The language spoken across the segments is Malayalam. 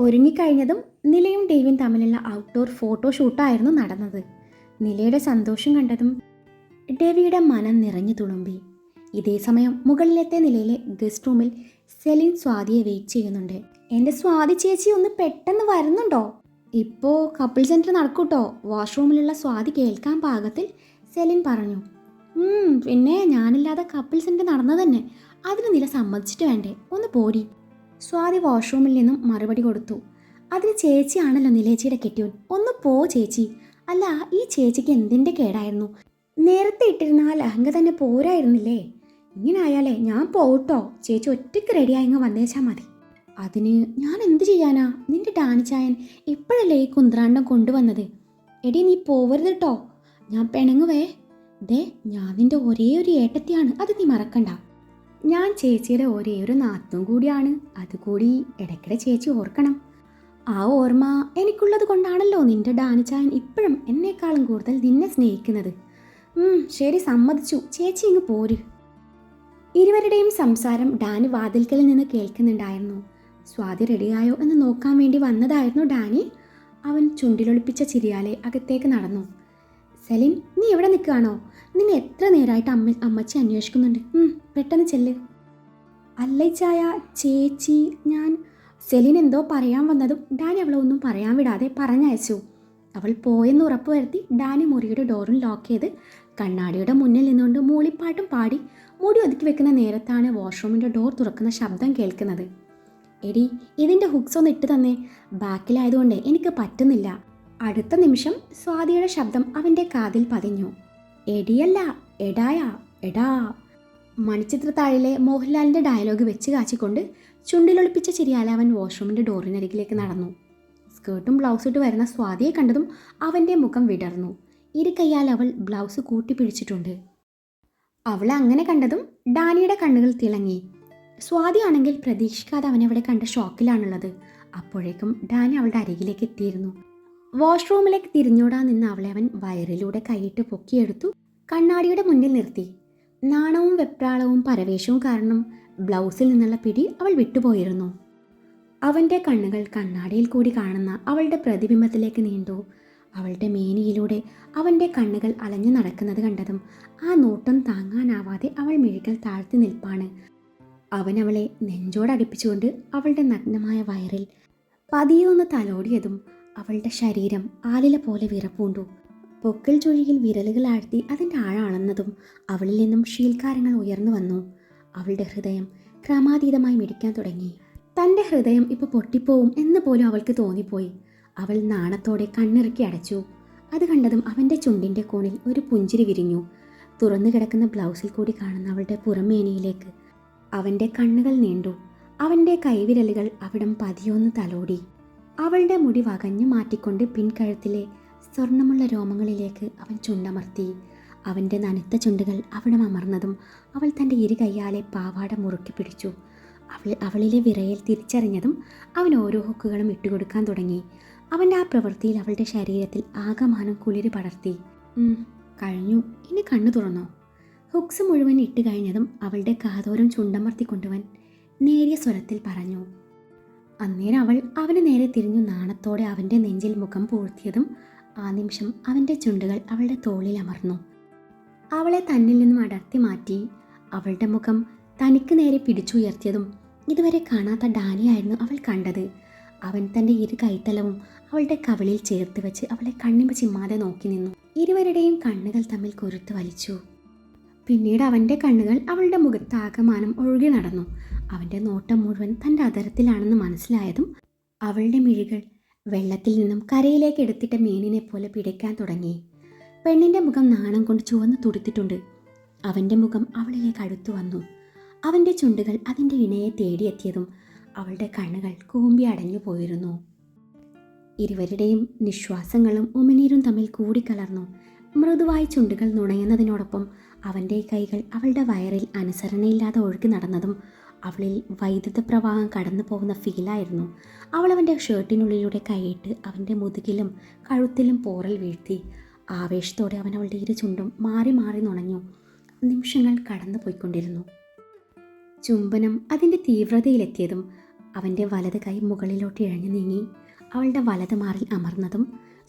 ഒരുങ്ങിക്കഴിഞ്ഞതും നിലയും ഡേവിയും തമ്മിലുള്ള ഔട്ട്ഡോർ ഫോട്ടോഷൂട്ടായിരുന്നു നടന്നത്. നിലയുടെ സന്തോഷം കണ്ടതും ഡേവിയുടെ മനം നിറഞ്ഞു തുളുമ്പി. ഇതേ സമയം മുകളിലത്തെ നിലയിലെ ഗസ്റ്റ് റൂമിൽ സെലിൻ സ്വാതിയെ വെയിറ്റ് ചെയ്യുന്നുണ്ട്. എൻ്റെ സ്വാതി ചേച്ചി ഒന്ന് പെട്ടെന്ന് വരുന്നുണ്ടോ? ഇപ്പോൾ കപ്പിൾ സെൻറ്റർ നടക്കൂട്ടോ. വാഷ്റൂമിലുള്ള സ്വാതി കേൾക്കാൻ പാകത്തിൽ സെലിൻ പറഞ്ഞു. പിന്നെ ഞാനില്ലാതെ കപ്പിൾ സെൻറ്റർ നടന്നത് തന്നെ. അതിന് നില സമ്മതിച്ചിട്ട് വേണ്ടേ? ഒന്ന് പോടി. സ്വാതി വാഷ്റൂമിൽ നിന്നും മറുപടി കൊടുത്തു. അതിന് ചേച്ചിയാണല്ലോ നിലേച്ചിയുടെ കെട്ടിയോൻ. ഒന്ന് പോ ചേച്ചി. അല്ല, ഈ ചേച്ചിക്ക് എന്തിൻ്റെ കേടായിരുന്നു? നേരത്തെ ഇട്ടിരുന്ന ആ ലഹങ്ക തന്നെ പോരായിരുന്നില്ലേ? ഇങ്ങനെ ആയാലേ ഞാൻ പോട്ടോ. ചേച്ചി ഒറ്റയ്ക്ക് റെഡിയായി ഇങ്ങ് വന്നേച്ചാൽ മതി. അതിന് ഞാൻ എന്ത് ചെയ്യാനാ? നിന്റെ ഡാനിച്ചായൻ ഇപ്പോഴല്ലേ ഈ കുന്ത്രാണ്ടം കൊണ്ടുവന്നത്. എടി നീ പോവരുത് കേട്ടോ, ഞാൻ പിണങ്ങുവേ. ദേ, ഞാൻ നിന്റെ ഒരേ ഒരു ഏട്ടത്തിയാണ്, അത് നീ മറക്കണ്ട. ഞാൻ ചേച്ചിയുടെ ഒരേ ഒരു നാത്തും കൂടിയാണ്, അതുകൂടി ഇടയ്ക്കിടെ ചേച്ചി ഓർക്കണം. ആ ഓർമ്മ എനിക്കുള്ളത് കൊണ്ടാണല്ലോ നിന്റെ ഡാനിച്ചായൻ ഇപ്പോഴും എന്നെക്കാളും കൂടുതൽ നിന്നെ സ്നേഹിക്കുന്നത്. ശരി, സമ്മതിച്ചു. ചേച്ചി ഇങ്ങ് പോര്. ഇരുവരുടെയും സംസാരം ഡാനി വാതിൽക്കലിൽ നിന്ന് കേൾക്കുന്നുണ്ടായിരുന്നു. സ്വാതി റെഡിയായോ എന്ന് നോക്കാൻ വേണ്ടി വന്നതായിരുന്നു ഡാനി. അവൻ ചുണ്ടിലൊളിപ്പിച്ച ചിരിയാലെ അകത്തേക്ക് നടന്നു. സെലിൻ, നീ എവിടെ നിൽക്കുകയാണോ? നിന്നെ എത്ര നേരമായിട്ട് അമ്മച്ചി അന്വേഷിക്കുന്നുണ്ട്. പെട്ടെന്ന് ചെല്ല്. അല്ല ചായ ചേച്ചി, ഞാൻ... സെലിൻ എന്തോ പറയാൻ വന്നതും ഡാനി അവളെ ഒന്നും പറയാൻ വിടാതെ പറഞ്ഞയച്ചു. അവൾ പോയെന്ന് ഉറപ്പ് വരുത്തി ഡാനി മുറിയുടെ ഡോറും ലോക്ക് ചെയ്ത് കണ്ണാടിയുടെ മുന്നിൽ നിന്നുകൊണ്ട് മൂളിപ്പാട്ടും പാടി മുടി ഒതുക്കി വെക്കുന്ന നേരത്താണ് വാഷ്റൂമിൻ്റെ ഡോർ തുറക്കുന്ന ശബ്ദം കേൾക്കുന്നത്. എടി, ഇതിൻ്റെ ഹുക്സ് ഒന്ന് ഇട്ട് തന്നെ. ബാക്കിലായതുകൊണ്ട് എനിക്ക് പറ്റുന്നില്ല. അടുത്ത നിമിഷം സ്വാതിയുടെ ശബ്ദം അവൻ്റെ കാതിൽ പതിഞ്ഞു. എടിയല്ല, എടായാ, എടാ. മണിച്ചിത്രത്താഴിലെ മോഹൻലാലിൻ്റെ ഡയലോഗ് വെച്ച് കാച്ചിക്കൊണ്ട് ചുണ്ടിലൊളിപ്പിച്ച ചിരിയാലെ അവൻ വാഷ്റൂമിൻ്റെ ഡോറിനരികിലേക്ക് നടന്നു. സ്കേർട്ടും ബ്ലൗസും ഇട്ട് വരുന്ന സ്വാതിയെ കണ്ടതും അവൻ്റെ മുഖം വിടർന്നു. ഇരു കൈയാൽ അവൾ ബ്ലൗസ് കൂട്ടിപ്പിടിച്ചിട്ടുണ്ട്. അവളെ അങ്ങനെ കണ്ടതും ഡാനിയുടെ കണ്ണുകൾ തിളങ്ങി. സ്വാതിയാണെങ്കിൽ പ്രതീക്ഷിക്കാതെ അവനവിടെ കണ്ട ഷോക്കിലാണുള്ളത്. അപ്പോഴേക്കും ഡാനി അവളുടെ അരികിലേക്ക് എത്തിയിരുന്നു. വാഷ്റൂമിലേക്ക് തിരിഞ്ഞോടാൻ നിന്ന് അവളെ അവൻ വയറിലൂടെ കൈയിട്ട് പൊക്കിയെടുത്തു കണ്ണാടിയുടെ മുന്നിൽ നിർത്തി. നാണവും വെപ്രാളവും പരവേശവും കാരണം ബ്ലൗസിൽ നിന്നുള്ള പിടി അവൾ വിട്ടുപോയിരുന്നു. അവൻ്റെ കണ്ണുകൾ കണ്ണാടിയിൽ കൂടി കാണുന്ന അവളുടെ പ്രതിബിംബത്തിലേക്ക് നീണ്ടു. അവളുടെ മേനിയിലൂടെ അവൻ്റെ കണ്ണുകൾ അലഞ്ഞു നടക്കുന്നത് കണ്ടതും ആ നോട്ടം താങ്ങാനാവാതെ അവൾ മിഴികൾ താഴ്ത്തി നിൽപ്പാണ്. അവൻ അവളെ നെഞ്ചോടടുപ്പിച്ചുകൊണ്ട് അവളുടെ നഗ്നമായ വയറിൽ പതിയൊന്ന് തലോടിയതും അവളുടെ ശരീരം ആലില പോലെ വിറപ്പൂണ്ടു. പൊക്കിൾ ചുഴിയിൽ വിരലുകൾ ആഴ്ത്തി അതിൻ്റെ ആഴം അളന്നതും അവളിൽ നിന്നും ശീൽക്കാരങ്ങൾ ഉയർന്നു വന്നു. അവളുടെ ഹൃദയം ക്രമാതീതമായി മിടിക്കാൻ തുടങ്ങി. തൻ്റെ ഹൃദയം ഇപ്പോൾ പൊട്ടിപ്പോവും എന്ന് പോലും അവൾക്ക് തോന്നിപ്പോയി. അവൾ നാണത്തോടെ കണ്ണിറുക്കി അടച്ചു. അത് കണ്ടതും അവൻ്റെ ചുണ്ടിൻ്റെ കോണിൽ ഒരു പുഞ്ചിരി വിരിഞ്ഞു. തുറന്നു കിടക്കുന്ന ബ്ലൗസിൽ കൂടി കാണുന്ന അവളുടെ പുറമേനിയിലേക്ക് അവൻ്റെ കണ്ണുകൾ നീണ്ടു. അവൻ്റെ കൈവിരലുകൾ അവിടം പതിയൊന്ന് തലോടി. അവളുടെ മുടി വകഞ്ഞു മാറ്റിക്കൊണ്ട് പിൻകഴുത്തിലെ സ്വർണമുള്ള രോമങ്ങളിലേക്ക് അവൻ ചുണ്ടമർത്തി. അവൻ്റെ നനുത്ത ചുണ്ടുകൾ അവിടെ അമർന്നതും അവൾ തൻ്റെ ഇരു കൈയാലെ പാവാട മുറുക്കി പിടിച്ചു. അവളിലെ വിറയൽ തിരിച്ചറിഞ്ഞതും അവൻ ഓരോ ഹുക്കുകളും ഇട്ടുകൊടുക്കാൻ തുടങ്ങി. അവൻ്റെ ആ പ്രവൃത്തിയിൽ അവളുടെ ശരീരത്തിൽ ആകമാനം കുളിര് പടർത്തി. കഴിഞ്ഞു, ഇനി കണ്ണു തുറന്നോ. ഹുക്സ് മുഴുവൻ ഇട്ട് കഴിഞ്ഞതും അവളുടെ കാതോരം ചുണ്ടമർത്തിക്കൊണ്ടുവൻ നേരിയ സ്വരത്തിൽ പറഞ്ഞു. അന്നേരം അവൾ അവന് നേരെ തിരിഞ്ഞു നാണത്തോടെ അവൻ്റെ നെഞ്ചിൽ മുഖം പൂഴ്ത്തിയതും ആ നിമിഷം അവൻ്റെ ചുണ്ടുകൾ അവളുടെ തോളിൽ അമർന്നു. അവളെ തന്നിൽ നിന്നും അടർത്തി മാറ്റി അവളുടെ മുഖം തനിക്ക് നേരെ പിടിച്ചുയർത്തിയതും ഇതുവരെ കാണാത്ത ഡാനിയായിരുന്നു അവൾ കണ്ടത്. അവൻ തൻ്റെ ഇരു കൈത്തലവും അവളുടെ കവിളിൽ ചേർത്ത് വെച്ച് അവളെ കണ്ണിമ ചിമ്മാതെ നോക്കി നിന്നു. ഇരുവരുടെയും കണ്ണുകൾ തമ്മിൽ കൊരുത്ത് വലിച്ചു. പിന്നീട് അവൻ്റെ കണ്ണുകൾ അവളുടെ മുഖത്ത് ആകമാനം ഒഴുകി നടന്നു. അവൻ്റെ നോട്ടം മുഴുവൻ തൻ്റെ അതരത്തിലാണെന്ന് മനസ്സിലായതും അവളുടെ മിഴികൾ വെള്ളത്തിൽ നിന്നും കരയിലേക്ക് എടുത്തിട്ട മീനിനെ പോലെ പിടയ്ക്കാൻ തുടങ്ങി. പെണ്ണിൻ്റെ മുഖം നാണം കൊണ്ട് ചുവന്ന് തുടുത്തിട്ടുണ്ട്. അവൻ്റെ മുഖം അവളിലേക്ക് അടുത്തു വന്നു. അവൻ്റെ ചുണ്ടുകൾ അതിൻ്റെ ഇണയെ തേടിയെത്തിയതും അവളുടെ കണ്ണുകൾ കൂമ്പി അടഞ്ഞു പോയിരുന്നു. ഇരുവരുടെയും നിശ്വാസങ്ങളും ഉമിനീരും തമ്മിൽ കൂടിക്കലർന്നു. മൃദുവായി ചുണ്ടുകൾ നുണയുന്നതിനോടൊപ്പം അവൻ്റെ കൈകൾ അവളുടെ വയറിൽ അനുസരണയില്ലാതെ ഒഴുകി നടന്നതും അവളിൽ വൈദ്യുത പ്രവാഹം കടന്നു പോകുന്ന ഫീലായിരുന്നു. അവൾ അവൻ്റെ ഷർട്ടിനുള്ളിലൂടെ കൈയിട്ട് അവൻ്റെ മുതുകിലും കഴുത്തിലും പോറൽ വീഴ്ത്തി. ആവേശത്തോടെ അവൻ അവളുടെ ഇരു ചുണ്ടും മാറി മാറി നുണഞ്ഞു. നിമിഷങ്ങൾ കടന്നു പോയിക്കൊണ്ടിരുന്നു. ചുംബനം അതിൻ്റെ തീവ്രതയിലെത്തിയതും അവൻ്റെ വലത് കൈ മുകളിലോട്ട് ഇഴഞ്ഞു നീങ്ങി അവളുടെ വലത് മാറിൽ അമർന്നതും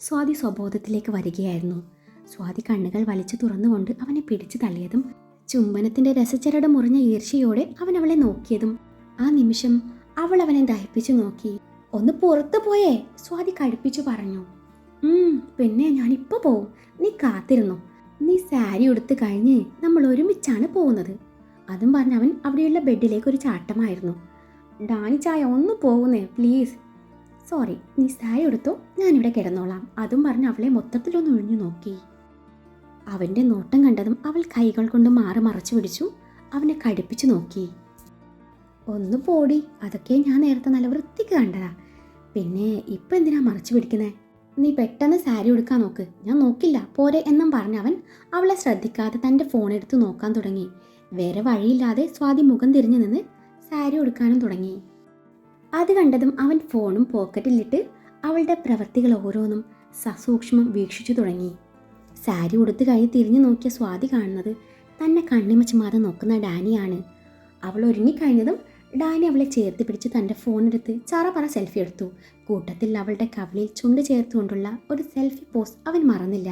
സ്വാതി സ്വബോധത്തിലേക്ക് വരികയായിരുന്നു. സ്വാതി കണ്ണുകൾ വലിച്ചു തുറന്നുകൊണ്ട് അവനെ പിടിച്ചു തള്ളിയതും ചുംബനത്തിൻ്റെ രസച്ചരട് മുറിഞ്ഞ ഈർഷ്യയോടെ അവൻ അവളെ നോക്കിയതും ആ നിമിഷം അവൾ അവനെ ദഹിപ്പിച്ചു നോക്കി. ഒന്ന് പുറത്തു പോയേ, സ്വാതി കടുപ്പിച്ചു പറഞ്ഞു. പിന്നെ ഞാനിപ്പോൾ പോവും, നീ കാത്തിരുന്നു. നീ സാരി ഉടുത്ത് കഴിഞ്ഞ് നമ്മൾ ഒരുമിച്ചാണ് പോകുന്നത്. അതും പറഞ്ഞ് അവൻ അവിടെയുള്ള ബെഡിലേക്ക് ഒരു ചാട്ടമായിരുന്നു. ഡാനി ചായ ഒന്ന് പോകുന്നേ പ്ലീസ്. സോറി, നീ സാരി എടുത്തോ, ഞാനിവിടെ കിടന്നോളാം. അതും പറഞ്ഞ് അവളെ മൊത്തത്തിലൊന്ന് ഒഴിഞ്ഞു നോക്കി. അവൻ്റെ നോട്ടം കണ്ടതും അവൾ കൈകൾ കൊണ്ട് മാറി മറച്ചു പിടിച്ചു അവനെ കടുപ്പിച്ചു നോക്കി. ഒന്ന് പോടി, അതൊക്കെ ഞാൻ നേരത്തെ നല്ല വൃത്തിക്ക് കണ്ടതാ. പിന്നെ ഇപ്പം എന്തിനാ മറച്ചു പിടിക്കുന്നേ? നീ പെട്ടെന്ന് സാരി ഉടുക്കാൻ നോക്ക്, ഞാൻ നോക്കില്ല പോരെ എന്നും പറഞ്ഞവൻ അവളെ ശ്രദ്ധിക്കാതെ തൻ്റെ ഫോൺ എടുത്ത് നോക്കാൻ തുടങ്ങി. വേറെ വഴിയില്ലാതെ സ്വാതി മുഖം തിരിഞ്ഞു നിന്ന് സാരി ഉടുക്കാനും തുടങ്ങി. അത് കണ്ടതും അവൻ ഫോണും പോക്കറ്റിലിട്ട് അവളുടെ പ്രവൃത്തികൾ ഓരോന്നും സസൂക്ഷ്മം വീക്ഷിച്ചു തുടങ്ങി. സാരി ഉടുത്ത് കഴിഞ്ഞ് തിരിഞ്ഞു നോക്കിയ സ്വാതി കാണുന്നത് തന്നെ കണ്ണിമച്ചുമാതെ നോക്കുന്ന ഡാനിയാണ്. അവൾ ഒരുങ്ങിക്കഴിഞ്ഞതും ഡാനി അവളെ ചേർത്ത് പിടിച്ച് തൻ്റെ ഫോണെടുത്ത് ചറപറ സെൽഫി എടുത്തു. കൂട്ടത്തിൽ അവളുടെ കവിളിൽ ചുണ്ട് ചേർത്തുകൊണ്ടുള്ള ഒരു സെൽഫി പോസ്റ്റ് അവൻ മറന്നില്ല.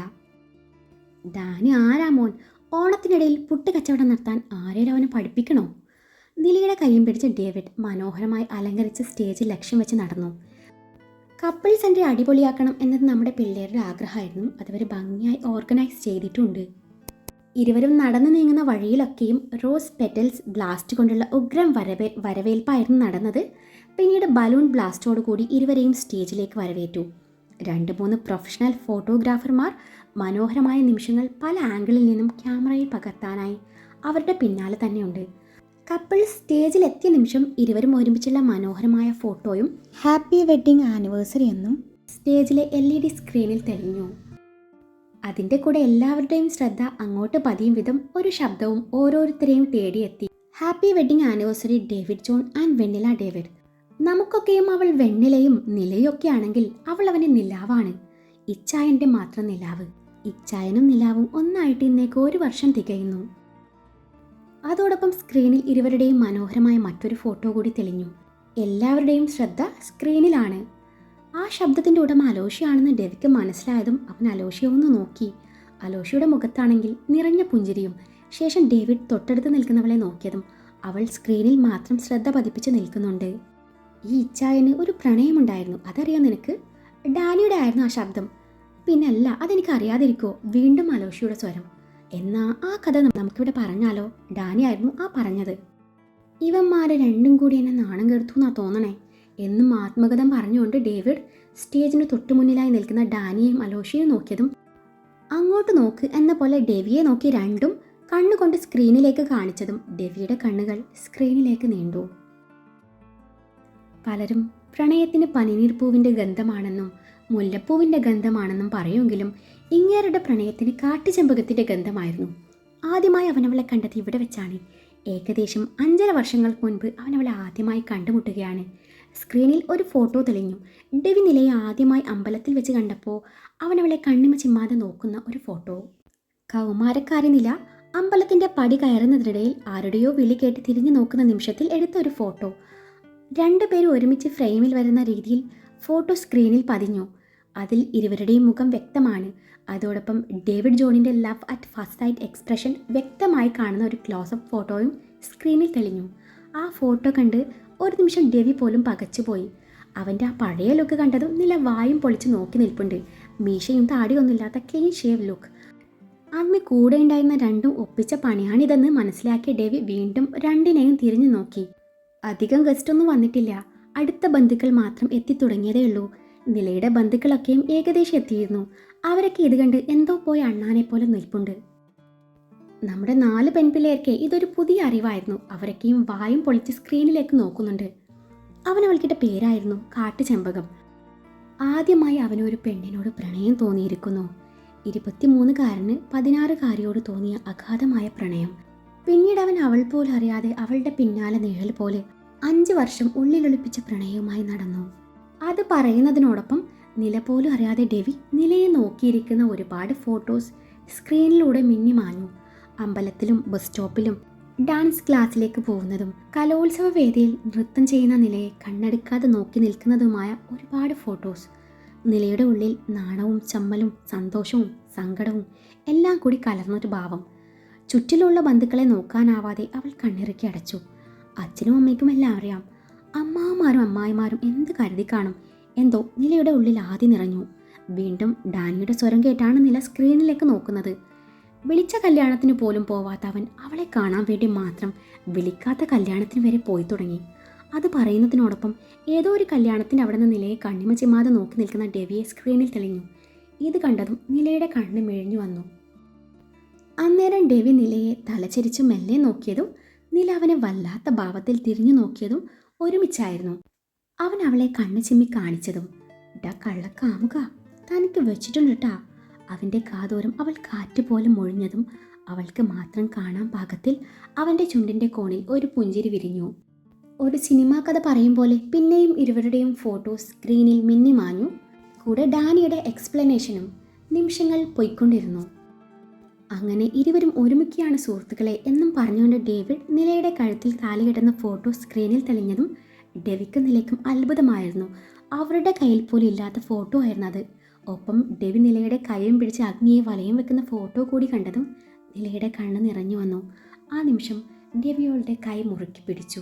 ഡാനി ആരാ മോൻ? ഓണത്തിനിടയിൽ പുട്ട് കച്ചവടം നടത്താൻ ആരെയും അവനെ പഠിപ്പിക്കണോ? നിലയുടെ കൈയും പിടിച്ച് ഡേവിഡ് മനോഹരമായി അലങ്കരിച്ച സ്റ്റേജിൽ ലക്ഷ്യം വെച്ച് നടന്നു. കപ്പിൾ സെൻ്റർ അടിപൊളിയാക്കണം എന്നത് നമ്മുടെ പിള്ളേരുടെ ആഗ്രഹമായിരുന്നു. അതവർ ഭംഗിയായി ഓർഗനൈസ് ചെയ്തിട്ടുണ്ട്. ഇരുവരും നടന്നു നീങ്ങുന്ന വഴിയിലൊക്കെയും റോസ് പെറ്റൽസ് ബ്ലാസ്റ്റ് കൊണ്ടുള്ള ഉഗ്രം വരവേൽപ്പായിരുന്നു നടന്നത്. പിന്നീട് ബലൂൺ ബ്ലാസ്റ്റോടുകൂടി ഇരുവരെയും സ്റ്റേജിലേക്ക് വരവേറ്റു. 2-3 പ്രൊഫഷണൽ ഫോട്ടോഗ്രാഫർമാർ മനോഹരമായ നിമിഷങ്ങൾ പല ആംഗിളിൽ നിന്നും ക്യാമറയിൽ പകർത്താനായി അവരുടെ പിന്നാലെ തന്നെയുണ്ട്. കപ്പിൾ സ്റ്റേജിലെത്തിയ നിമിഷം ഇരുവരും ഒരുമിച്ചുള്ള മനോഹരമായ ഫോട്ടോയും ഹാപ്പി വെഡ്ഡിംഗ് ആനിവേഴ്സറി എന്നും സ്റ്റേജിലെ LED സ്ക്രീനിൽ തെളിഞ്ഞു. അതിൻ്റെ കൂടെ എല്ലാവരുടെയും ശ്രദ്ധ അങ്ങോട്ട് പതിയും വിധം ഒരു ശബ്ദവും ഓരോരുത്തരെയും തേടിയെത്തി. Happy wedding anniversary David John and Vennila David. നമുക്കൊക്കെയും അവൾ വെണ്ണിലയും നിലയും ഒക്കെ ആണെങ്കിൽ അവൾ അവൻ്റെ നിലാവാണ്. ഇച്ചായൻ്റെ മാത്രം നിലാവ്. ഇച്ചായനും നിലാവും ഒന്നായിട്ട് ഇന്നേക്ക് 1 വർഷം തികയുന്നു. അതോടൊപ്പം സ്ക്രീനിൽ ഇരുവരുടെയും മനോഹരമായ മറ്റൊരു ഫോട്ടോ കൂടി തെളിഞ്ഞു. എല്ലാവരുടെയും ശ്രദ്ധ സ്ക്രീനിലാണ്. ആ ശബ്ദത്തിൻ്റെ ഉടമ അലോഷിയാണെന്ന് ഡെവിക്ക് മനസ്സിലായതും അവൻ അലോഷിയെ ഒന്ന് നോക്കി. അലോഷിയുടെ മുഖത്താണെങ്കിൽ നിറഞ്ഞ പുഞ്ചിരിയും. ശേഷം ഡേവിഡ് തൊട്ടടുത്ത് നിൽക്കുന്നവളെ നോക്കിയതും അവൾ സ്ക്രീനിൽ മാത്രം ശ്രദ്ധ പതിപ്പിച്ച് നിൽക്കുന്നുണ്ട്. ഈ ഇച്ചായന് ഒരു പ്രണയമുണ്ടായിരുന്നു, അതറിയാം നിനക്ക്? ഡാനിയുടെ ആയിരുന്നു ആ ശബ്ദം. പിന്നല്ല, അതെനിക്ക് അറിയാതിരിക്കോ? വീണ്ടും അലോഷിയുടെ സ്വരം. എന്നാ ആ കഥ നമുക്കിവിടെ പറഞ്ഞാലോ? ഡാനിയായിരുന്നു ആ പറഞ്ഞത്. ഇവന്മാരെ രണ്ടും കൂടി എന്നെ നാണം കെടുത്തു എന്നാ തോന്നണേ എന്നും ആത്മകഥം പറഞ്ഞുകൊണ്ട് ഡേവിഡ് സ്റ്റേജിന് തൊട്ടുമുന്നിലായി നിൽക്കുന്ന ഡാനിയെയും അലോഷിയെയും നോക്കിയതും അങ്ങോട്ട് നോക്ക് എന്ന പോലെ ഡെവിയെ നോക്കി രണ്ടും കണ്ണുകൊണ്ട് സ്ക്രീനിലേക്ക് കാണിച്ചതും ഡെവിയുടെ കണ്ണുകൾ സ്ക്രീനിലേക്ക് നീണ്ടു. പലരും പ്രണയത്തിന് പനിനീർപ്പൂവിൻ്റെ ഗന്ധമാണെന്നും മുല്ലപ്പൂവിൻ്റെ ഗന്ധമാണെന്നും പറയുമെങ്കിലും ഇങ്ങേരുടെ പ്രണയത്തിന് കാട്ടുചെമ്പകത്തിൻ്റെ ഗന്ധമായിരുന്നു. ആദ്യമായി അവനവളെ കണ്ടത് ഇവിടെ വെച്ചാണ്. ഏകദേശം 5.5 വർഷങ്ങൾക്ക് മുൻപ് അവനവളെ ആദ്യമായി കണ്ടുമുട്ടുകയാണ്. സ്ക്രീനിൽ ഒരു ഫോട്ടോ തെളിഞ്ഞു. ഡെവി നിലയെ ആദ്യമായി അമ്പലത്തിൽ വെച്ച് കണ്ടപ്പോൾ അവനവളെ കണ്ണിമ ചിമ്മാതെ നോക്കുന്ന ഒരു ഫോട്ടോ. കൗമാരക്കാരി നില അമ്പലത്തിൻ്റെ പടി കയറുന്നതിനിടയിൽ ആരുടെയോ വിളി കേട്ട് തിരിഞ്ഞു നോക്കുന്ന നിമിഷത്തിൽ എടുത്ത ഒരു ഫോട്ടോ. 2 പേരും ഒരുമിച്ച് ഫ്രെയിമിൽ വരുന്ന രീതിയിൽ ഫോട്ടോ സ്ക്രീനിൽ പതിഞ്ഞു. അതിൽ ഇരുവരുടെയും മുഖം വ്യക്തമാണ്. അതോടൊപ്പം ഡേവിഡ് ജോണിൻ്റെ love at first sight expression വ്യക്തമായി കാണുന്ന ഒരു ക്ലോസപ്പ് ഫോട്ടോയും സ്ക്രീനിൽ തെളിഞ്ഞു. ആ ഫോട്ടോ കണ്ട് ഒരു നിമിഷം ഡെവി പോലും പകച്ചുപോയി. അവൻ്റെ ആ പഴയ ലുക്ക് കണ്ടതും നില വായും പൊളിച്ച് നോക്കി നിൽപ്പുണ്ട്. മീശയും താടിയൊന്നുമില്ലാത്ത ക്ലീൻ ഷേവ് ലുക്ക്. അന്ന് കൂടെ ഉണ്ടായിരുന്ന രണ്ടും ഒപ്പിച്ച പണിയാണിതെന്ന് മനസ്സിലാക്കിയ ഡെവി വീണ്ടും രണ്ടിനെയും തിരിഞ്ഞു നോക്കി. അധികം ഗസ്റ്റൊന്നും വന്നിട്ടില്ല. അടുത്ത ബന്ധുക്കൾ മാത്രം എത്തിത്തുടങ്ങിയതേ ഉള്ളൂ. നിലയുടെ ബന്ധുക്കളൊക്കെയും ഏകദേശം എത്തിയിരുന്നു. അവരൊക്കെ ഇത് കണ്ട് എന്തോ പോയി അണ്ണാനെ പോലെ നിൽപ്പുണ്ട്. നമ്മുടെ 4 പെൺപിള്ളേർക്ക് ഇതൊരു പുതിയ അറിവായിരുന്നു. അവരൊക്കെയും വായും പൊളിച്ച് സ്ക്രീനിലേക്ക് നോക്കുന്നുണ്ട്. അവനവൾക്കിട്ട പേരായിരുന്നു കാട്ടുചെമ്പകം. ആദ്യമായി അവനൊരു പെണ്ണിനോട് പ്രണയം തോന്നിയിരിക്കുന്നു. 23കാരന് 16കാരിയോട് തോന്നിയ അഗാധമായ പ്രണയം. പിന്നീട് അവൾ പോലും അറിയാതെ അവളുടെ പിന്നാലെ നിഴൽ പോലെ 5 വർഷം ഉള്ളിലൊളിപ്പിച്ച പ്രണയവുമായി നടന്നു. അത് പറയുന്നതിനോടൊപ്പം നില പോലും അറിയാതെ ഡെവി നിലയെ നോക്കിയിരിക്കുന്ന ഒരുപാട് ഫോട്ടോസ് സ്ക്രീനിലൂടെ മിന്നിമാഞ്ഞു. അമ്പലത്തിലും ബസ് സ്റ്റോപ്പിലും ഡാൻസ് ക്ലാസ്സിലേക്ക് പോകുന്നതും കലോത്സവ വേദിയിൽ നൃത്തം ചെയ്യുന്ന നിലയെ കണ്ണടുക്കാതെ നോക്കി നിൽക്കുന്നതുമായ ഒരുപാട് ഫോട്ടോസ്. നിലയുടെ ഉള്ളിൽ നാണവും ചമ്മലും സന്തോഷവും സങ്കടവും എല്ലാം കൂടി കലർന്നൊരു ഭാവം. ചുറ്റിലുള്ള ബന്ധുക്കളെ നോക്കാനാവാതെ അവൾ കണ്ണിറുക്കി അടച്ചു. അച്ഛനും അമ്മയ്ക്കും എല്ലാം അറിയാം. അമ്മാമാരും അമ്മായിമാരും എന്ത് കരുതി കാണും. എന്തോ നിലയുടെ ഉള്ളിൽ ആദ്യം നിറഞ്ഞു. വീണ്ടും ഡാനിയുടെ സ്വരം കേട്ടാണ് നില സ്ക്രീനിലേക്ക് നോക്കുന്നത്. വിളിച്ച കല്യാണത്തിന് പോലും പോവാത്ത അവൻ അവളെ കാണാൻ വേണ്ടി മാത്രം വിളിക്കാത്ത കല്യാണത്തിന് വരെ പോയി തുടങ്ങി. അത് പറയുന്നതിനോടൊപ്പം ഏതോ ഒരു കല്യാണത്തിന് അവിടെ നിന്ന് നിലയെ കണ്ണിമ ചിമ്മാതെ നോക്കി നിൽക്കുന്ന ഡെവിയെ സ്ക്രീനിൽ തെളിഞ്ഞു. ഇത് കണ്ടതും നിലയുടെ കണ്ണ് മെഴിഞ്ഞു വന്നു. അന്നേരം ഡെവി നിലയെ തലചരിച്ചു മെല്ലെ നോക്കിയതും നില അവനെ വല്ലാത്ത ഭാവത്തിൽ തിരിഞ്ഞു നോക്കിയതും ഒരുമിച്ചായിരുന്നു. അവൻ അവളെ കണ്ണ് ചിമ്മി കാണിച്ചതും ഡാ കള്ളക്കാമുക, തനിക്ക് വെച്ചിട്ടുണ്ടാ. അവൻ്റെ കാതോരം അവൾ കാറ്റുപോലെ മൊഴിഞ്ഞതും അവൾക്ക് മാത്രം കാണാൻ പാകത്തിൽ അവൻ്റെ ചുണ്ടിൻ്റെ കോണിൽ ഒരു പുഞ്ചിരി വിരിഞ്ഞു. ഒരു സിനിമാ കഥ പറയും പോലെ പിന്നെയും ഇരുവരുടെയും ഫോട്ടോസ് സ്ക്രീനിൽ മിന്നിമാഞ്ഞു. കൂടെ ഡാനിയുടെ എക്സ്പ്ലനേഷനും. നിമിഷങ്ങൾ പോയിക്കൊണ്ടിരുന്നു. അങ്ങനെ ഇരുവരും ഒരുമിക്കുകയാണ് സുഹൃത്തുക്കളെ എന്നും പറഞ്ഞുകൊണ്ട് ഡേവിഡ് നിലയുടെ കഴുത്തിൽ താലികെട്ടുന്ന ഫോട്ടോ സ്ക്രീനിൽ തെളിഞ്ഞതും ഡെവിക്കും നിലയ്ക്കും അത്ഭുതമായിരുന്നു. അവരുടെ കയ്യിൽ പോലും ഇല്ലാത്ത ഫോട്ടോ ആയിരുന്നു അത്. ഒപ്പം ഡെവി നിലയുടെ കൈയും പിടിച്ച് അഗ്നിയെ വലയം വെക്കുന്ന ഫോട്ടോ കൂടി കണ്ടതും നിലയുടെ കണ്ണ് നിറഞ്ഞു വന്നു. ആ നിമിഷം ഡെവിയോളുടെ കൈ മുറുക്കി പിടിച്ചു.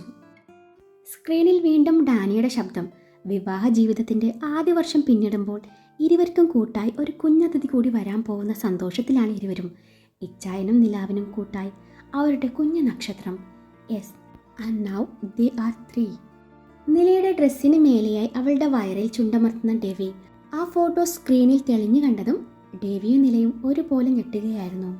സ്ക്രീനിൽ വീണ്ടും ഡാനിയുടെ ശബ്ദം. വിവാഹ ജീവിതത്തിൻ്റെ ആദ്യ വർഷം പിന്നിടുമ്പോൾ ഇരുവർക്കും കൂട്ടായി ഒരു കുഞ്ഞതിഥി കൂടി വരാൻ പോകുന്ന സന്തോഷത്തിലാണ് ഇരുവരും. ഇച്ചായനും നിലാവിനും കൂട്ടായി അവരുടെ കുഞ്ഞു നക്ഷത്രം. Yes, and now they are 3. നിലയുടെ ഡ്രസ്സിന് മേലെയായി അവളുടെ വയറിൽ ചുണ്ടമർത്തുന്ന ഡെവി. ആ ഫോട്ടോ സ്ക്രീനിൽ തെളിഞ്ഞു കണ്ടതും ഡെവിയും നിലയും ഒരുപോലെ ഞെട്ടുകയായിരുന്നു.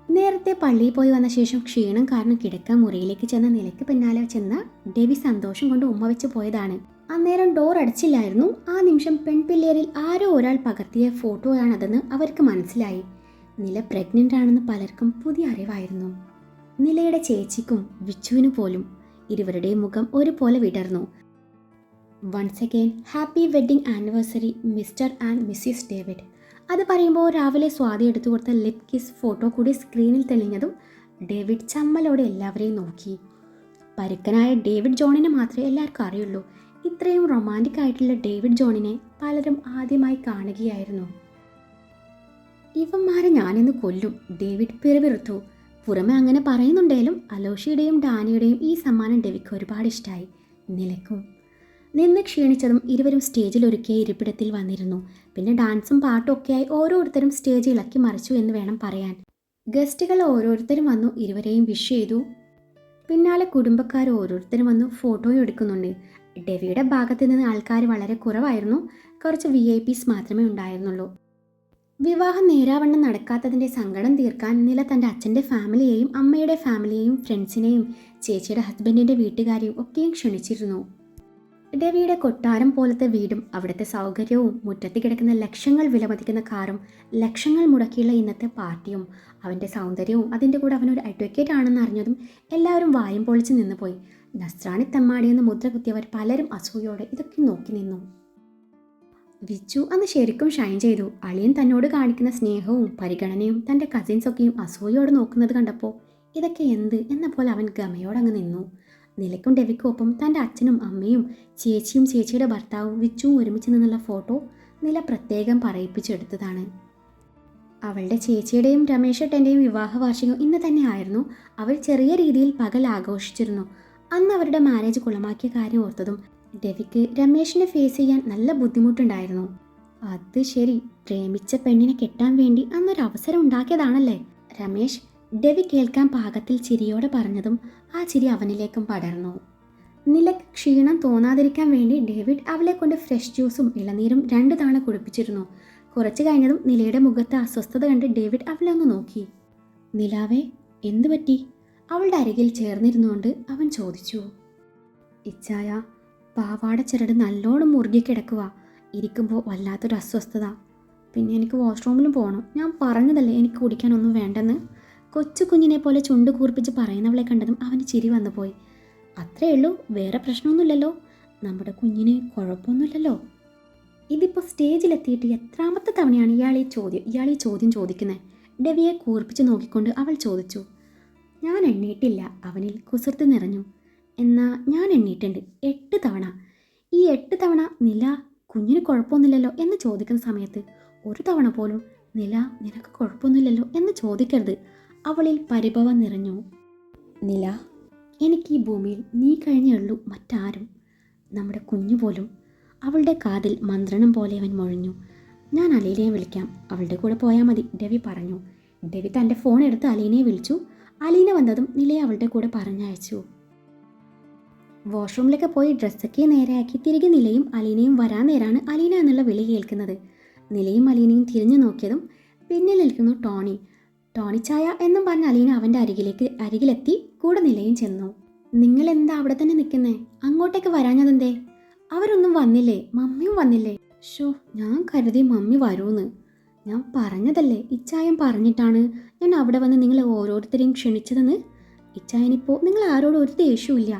നേരത്തെ പള്ളിയിൽ പോയി വന്ന ശേഷം ക്ഷീണം കാരണം കിടക്കാൻ മുറിയിലേക്ക് ചെന്ന നിലയ്ക്ക് പിന്നാലെ ചെന്ന ഡെവി സന്തോഷം കൊണ്ട് ഉമ്മ വെച്ച് പോയതാണ്. അന്നേരം ഡോർ അടച്ചില്ലായിരുന്നു. ആ നിമിഷം പെൺപിള്ളേരിൽ ആരോ ഒരാൾ പകർത്തിയ ഫോട്ടോയാണതെന്ന് അവർക്ക് മനസ്സിലായി. നില പ്രഗ്നൻ്റ് ആണെന്ന് പലർക്കും പുതിയ അറിവായിരുന്നു. നിലയുടെ ചേച്ചിക്കും വിച്ചുവിനു പോലും. ഇരുവരുടെയും മുഖം ഒരുപോലെ വിടർന്നു. Once again happy wedding anniversary Mr and Mrs David. അത് പറയുമ്പോൾ രാവിലെ സ്വാതി എടുത്തു കൊടുത്ത ലിപ് കിസ് ഫോട്ടോ കൂടി സ്ക്രീനിൽ തെളിഞ്ഞതും ഡേവിഡ് ചമ്മലോടെ എല്ലാവരെയും നോക്കി. പരുക്കനായ ഡേവിഡ് ജോണിനെ മാത്രമേ എല്ലാവർക്കും അറിയുള്ളൂ. ഇത്രയും റൊമാൻറ്റിക് ആയിട്ടുള്ള ഡേവിഡ് ജോണിനെ പലരും ആദ്യമായി കാണുകയായിരുന്നു. ഇവന്മാരെ ഞാനിന്ന് കൊല്ലും, ഡേവിഡ് പിറുപിറുത്തു. പുറമെ അങ്ങനെ പറയുന്നുണ്ടെങ്കിലും അലോഷിയുടെയും ഡാനിയുടെയും ഈ സമ്മാനം ഡെവിക്ക് ഒരുപാട് ഇഷ്ടമായി. നിലയ്ക്കും. നിന്ന് ക്ഷീണിച്ചതും ഇരുവരും സ്റ്റേജിൽ ഒരുക്കിയ ഇരിപ്പിടത്തിൽ വന്നിരുന്നു. പിന്നെ ഡാൻസും പാട്ടും ഒക്കെയായി ഓരോരുത്തരും സ്റ്റേജ് ഇളക്കി മറിച്ചു എന്ന് വേണം പറയാൻ. ഗസ്റ്റുകൾ ഓരോരുത്തരും വന്നു ഇരുവരെയും വിഷ് ചെയ്തു. പിന്നാലെ കുടുംബക്കാർ ഓരോരുത്തരും വന്നു ഫോട്ടോയും എടുക്കുന്നുണ്ട്. ഡെവിയുടെ ഭാഗത്ത് നിന്ന് ആൾക്കാർ വളരെ കുറവായിരുന്നു. കുറച്ച് VIPs മാത്രമേ ഉണ്ടായിരുന്നുള്ളൂ. വിവാഹം നേരാവണ്ണം നടക്കാത്തതിൻ്റെ സങ്കടം തീർക്കാൻ നില തൻ്റെ അച്ഛൻ്റെ ഫാമിലിയെയും അമ്മയുടെ ഫാമിലിയെയും ഫ്രണ്ട്സിനെയും ചേച്ചിയുടെ ഹസ്ബൻഡിൻ്റെ വീട്ടുകാരെയും ഒക്കെയും ക്ഷണിച്ചിരുന്നു. ഡെവിയുടെ കൊട്ടാരം പോലത്തെ വീടും അവിടുത്തെ സൗകര്യവും മുറ്റത്ത് കിടക്കുന്ന ലക്ഷങ്ങൾ വിലമതിക്കുന്ന കാറും ലക്ഷങ്ങൾ മുടക്കിയുള്ള ഇന്നത്തെ പാർട്ടിയും അവൻ്റെ സൗന്ദര്യവും അതിൻ്റെ കൂടെ അവനൊരു അഡ്വക്കേറ്റ് ആണെന്ന് അറിഞ്ഞതും എല്ലാവരും വായും പൊളിച്ച് നിന്നുപോയി. നസ്രാണി തമ്മാടിയെന്ന് മുദ്ര കുത്തിയവർ പലരും അസൂയോടെ ഇതൊക്കെ നോക്കി നിന്നു. വിച്ചു അന്ന് ശരിക്കും ഷൈൻ ചെയ്തു. അളിയൻ തന്നോട് കാണിക്കുന്ന സ്നേഹവും പരിഗണനയും തൻ്റെ കസിൻസൊക്കെയും അസൂയോടെ നോക്കുന്നത് കണ്ടപ്പോൾ ഇതൊക്കെ എന്ത് എന്ന പോലെ അവൻ ഗമയോടങ്ങ് നിന്നു. നിലയ്ക്കും ഡെവിക്കും ഒപ്പം തൻ്റെ അച്ഛനും അമ്മയും ചേച്ചിയും ചേച്ചിയുടെ ഭർത്താവും വിച്ചുവും ഒരുമിച്ച് നിന്നുള്ള ഫോട്ടോ നില പ്രത്യേകം പറയിപ്പിച്ചെടുത്തതാണ്. അവളുടെ ചേച്ചിയുടെയും രമേശേട്ടൻ്റെയും വിവാഹ വാർഷികം ഇന്ന് തന്നെ ആയിരുന്നു. അവർ ചെറിയ രീതിയിൽ പകൽ ആഘോഷിച്ചിരുന്നു. അന്ന് അവരുടെ മാരേജ് കുളമാക്കിയ കാര്യം ഓർത്തതും ഡെവിക്ക് രമേശിനെ ഫേസ് ചെയ്യാൻ നല്ല ബുദ്ധിമുട്ടുണ്ടായിരുന്നു. അത് ശരി, പ്രേമിച്ച പെണ്ണിനെ കെട്ടാൻ വേണ്ടി അന്നൊരു അവസരം ഉണ്ടാക്കിയതാണല്ലേ? രമേശ് ഡെവി കേൾക്കാൻ പാകത്തിൽ ചിരിയോടെ പറഞ്ഞതും ആ ചിരി അവനിലേക്കും പടർന്നു. നിലയ്ക്ക് ക്ഷീണം തോന്നാതിരിക്കാൻ വേണ്ടി ഡേവിഡ് അവളെ കൊണ്ട് ഫ്രഷ് ജ്യൂസും ഇളനീരും 2 തവണ കുടിപ്പിച്ചിരുന്നു. കുറച്ച് കഴിഞ്ഞതും നിലയുടെ മുഖത്ത് അസ്വസ്ഥത കണ്ട് ഡേവിഡ് അവളെ ഒന്ന് നോക്കി. നിലാവേ, എന്തു പറ്റി? അവളുടെ അരികിൽ ചേർന്നിരുന്നുകൊണ്ട് അവൻ ചോദിച്ചു. ഇച്ചായ, പാവാട ചിരട് നല്ലോണം മുറുകി കിടക്കുക. ഇരിക്കുമ്പോൾ വല്ലാത്തൊരു അസ്വസ്ഥത. പിന്നെ എനിക്ക് വാഷ്റൂമിലും പോകണം. ഞാൻ പറഞ്ഞതല്ലേ എനിക്ക് കുടിക്കാനൊന്നും വേണ്ടെന്ന്. കൊച്ചു കുഞ്ഞിനെ പോലെ ചുണ്ട് കൂർപ്പിച്ച് പറയുന്നവളെ കണ്ടതും അവന് ചിരി വന്നു പോയി. അത്രയേ ഉള്ളൂ, വേറെ പ്രശ്നമൊന്നുമില്ലല്ലോ. നമ്മുടെ കുഞ്ഞിന് കുഴപ്പമൊന്നുമില്ലല്ലോ. ഇതിപ്പോൾ സ്റ്റേജിലെത്തിയിട്ട് എത്രാമത്തെ തവണയാണ് ഇയാൾ ഈ ചോദ്യം ചോദിക്കുന്നത്? ഡെവിയെ കൂർപ്പിച്ച് നോക്കിക്കൊണ്ട് അവൾ ചോദിച്ചു. ഞാൻ എണ്ണീട്ടില്ല. അവനിൽ കുസൃതി നിറഞ്ഞു. എന്നാ ഞാൻ എണ്ണീട്ടുണ്ട് 8 തവണ. ഈ 8 തവണ നില കുഞ്ഞിന് കുഴപ്പമൊന്നുമില്ലല്ലോ എന്ന് ചോദിക്കുന്ന സമയത്ത് ഒരു തവണ പോലും നില നിനക്ക് കുഴപ്പമൊന്നുമില്ലല്ലോ എന്ന് ചോദിക്കരുത്. അവളിൽ പരിഭവം നിറഞ്ഞു. നില, എനിക്ക് ഈ ഭൂമിയിൽ നീ കഴിഞ്ഞേ ഉള്ളൂ, മറ്റാരും. നമ്മുടെ കുഞ്ഞു പോലും. അവളുടെ കാതിൽ മന്ത്രണം പോലെ അവൻ മൊഴിഞ്ഞു. ഞാൻ അലീനയെ വിളിക്കാം, അവളുടെ കൂടെ പോയാൽ മതി, രവി പറഞ്ഞു. രവി തൻ്റെ ഫോൺ എടുത്ത് അലീനയെ വിളിച്ചു. അലീന വന്നതും നിലയെ അവളുടെ കൂടെ പറഞ്ഞയച്ചു. വാഷ്റൂമിലൊക്കെ പോയി ഡ്രസ്സൊക്കെ നേരെയാക്കി തിരികെ നിലയും അലീനയും വരാൻ നേരാണ് അലീന എന്നുള്ള വിളി കേൾക്കുന്നത്. നിലയും അലീനയും തിരിഞ്ഞു നോക്കിയതും പിന്നിൽ നിൽക്കുന്നു ടോണി. ടോണി ചായ എന്നും പറഞ്ഞ് അലീന അവൻ്റെ അരികിലെത്തി. കൂടെ നിലയും ചെന്നു. നിങ്ങൾ എന്താ അവിടെ തന്നെ നിൽക്കുന്നേ? അങ്ങോട്ടേക്ക് വരാഞ്ഞതെന്തേ? അവരൊന്നും വന്നില്ലേ? മമ്മിയും വന്നില്ലേ? ഷോ, ഞാൻ കരുതി മമ്മി വരൂന്ന്. ഞാൻ പറഞ്ഞതല്ലേ, ഇച്ചായൻ പറഞ്ഞിട്ടാണ് ഞാൻ അവിടെ വന്ന് നിങ്ങളെ ഓരോരുത്തരെയും ക്ഷണിച്ചതെന്ന്. ഇച്ചായനിപ്പോൾ നിങ്ങൾ ആരോടും ഒരു ദേഷ്യമില്ല,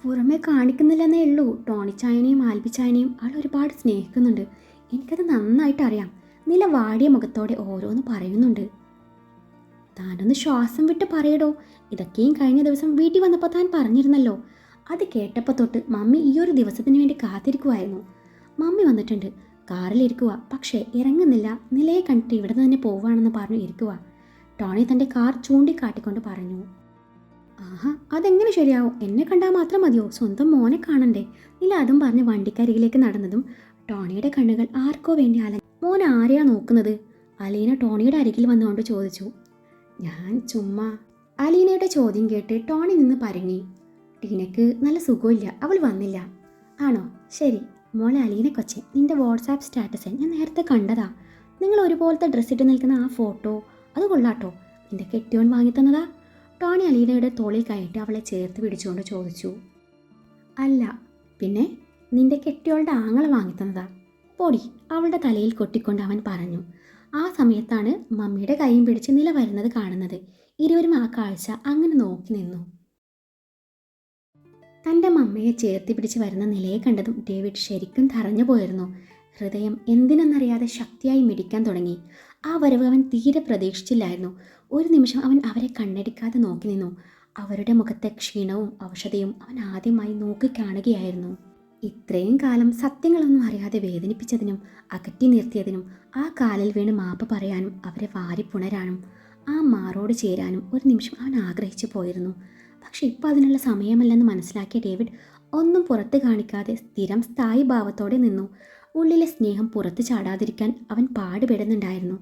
പുറമെ കാണിക്കുന്നില്ലെന്നേ ഉള്ളൂ. ടോണിച്ചായനെയും ആൽബിച്ചായനെയും ആൾ ഒരുപാട് സ്നേഹിക്കുന്നുണ്ട്. എനിക്കത് നന്നായിട്ട് അറിയാം. നില വാടിയ മുഖത്തോടെ ഓരോന്ന് പറയുന്നുണ്ട്. താനൊന്ന് ശ്വാസം വിട്ട് പറയടോ. ഇതൊക്കെയും കഴിഞ്ഞ ദിവസം വീട്ടിൽ വന്നപ്പോൾ താൻ പറഞ്ഞിരുന്നല്ലോ. അത് കേട്ടപ്പോൾ തൊട്ട് മമ്മി ഈ ഒരു ദിവസത്തിന് വേണ്ടി കാത്തിരിക്കുമായിരുന്നു. മമ്മി വന്നിട്ടുണ്ട്, കാറിലിരിക്കുക, പക്ഷേ ഇറങ്ങുന്നില്ല. നിലയെ കണ്ടിട്ട് ഇവിടെ തന്നെ പോവുകയാണെന്ന് പറഞ്ഞു ഇരിക്കുക. ടോണി തൻ്റെ കാർ ചൂണ്ടിക്കാട്ടിക്കൊണ്ട് പറഞ്ഞു. ആഹാ, അതെങ്ങനെ ശരിയാവും? എന്നെ കണ്ടാൽ മാത്രം മതിയോ? സ്വന്തം മോനെ കാണണ്ടേ? നില അതും പറഞ്ഞ് വണ്ടിക്കരികിലേക്ക് നടന്നതും ടോണിയുടെ കണ്ണുകൾ ആർക്കോ വേണ്ടി മോൻ ആരെയാ നോക്കുന്നത്? അലീന ടോണിയുടെ അരികിൽ വന്നുകൊണ്ട് ചോദിച്ചു. ഞാൻ ചുമ്മാ. അലീനയുടെ ചോദ്യം കേട്ട് ടോണി നിന്ന് പരങ്ങി. ടീനയ്ക്ക് നല്ല സുഖമില്ല, അവൾ വന്നില്ല. ആണോ? ശരി മോളെ അലീന കൊച്ചെ, നിന്റെ വാട്സാപ്പ് സ്റ്റാറ്റസ് ഞാൻ നേരത്തെ കണ്ടതാ. നിങ്ങൾ ഒരുപോലത്തെ ഡ്രസ്സിട്ട് നിൽക്കുന്ന ആ ഫോട്ടോ അത് കൊള്ളാട്ടോ. നിന്റെ കെട്ടിയോൻ വാങ്ങി തന്നതാ? ടോണി അലീനയുടെ തോളിൽ കയറ്റി അവളെ ചേർത്ത് പിടിച്ചുകൊണ്ട് ചോദിച്ചു. അല്ല പിന്നെ, നിന്റെ കെട്ടിയോളുടെ ആങ്ങളെ വാങ്ങി തന്നതാ. പൊടി, അവളുടെ തലയിൽ കൊട്ടിക്കൊണ്ട് അവൻ പറഞ്ഞു. ആ സമയത്താണ് മമ്മിയുടെ കൈയും പിടിച്ച് നില വരുന്നത് കാണുന്നത്. ഇരുവരും ആ കാഴ്ച അങ്ങനെ നോക്കി നിന്നു. തൻ്റെ മമ്മയെ ചേർത്തി പിടിച്ച് വരുന്ന നിലയെ കണ്ടതും ഡേവിഡ് ശരിക്കും തറഞ്ഞു പോയിരുന്നു. ഹൃദയം എന്തിനെന്നറിയാതെ ശക്തിയായി മിടിക്കാൻ തുടങ്ങി. ആ വരവ് അവൻ തീരെ പ്രതീക്ഷിച്ചില്ലായിരുന്നു. ഒരു നിമിഷം അവൻ അവരെ കണ്ണടിക്കാതെ നോക്കി നിന്നു. അവരുടെ മുഖത്തെ ക്ഷീണവും ഔഷധയും അവൻ ആദ്യമായി നോക്കി കാണുകയായിരുന്നു. ഇത്രയും കാലം സത്യങ്ങളൊന്നും അറിയാതെ വേദനിപ്പിച്ചതിനും അകറ്റി നിർത്തിയതിനും ആ കാലിൽ വീണ് മാപ്പ് പറയാനും അവരെ വാരിപ്പുണരാനും ആ മാറോട് ചേരാനും ഒരു നിമിഷം അവൻ ആഗ്രഹിച്ചു പോയിരുന്നു. പക്ഷെ ഇപ്പോൾ അതിനുള്ള സമയമല്ലെന്ന് മനസ്സിലാക്കിയ ഡേവിഡ് ഒന്നും പുറത്ത് കാണിക്കാതെ സ്ഥിരം സ്ഥായി ഭാവത്തോടെ നിന്നു. ഉള്ളിലെ സ്നേഹം പുറത്ത് ചാടാതിരിക്കാൻ അവൻ പാടുപെടുന്നുണ്ടായിരുന്നു.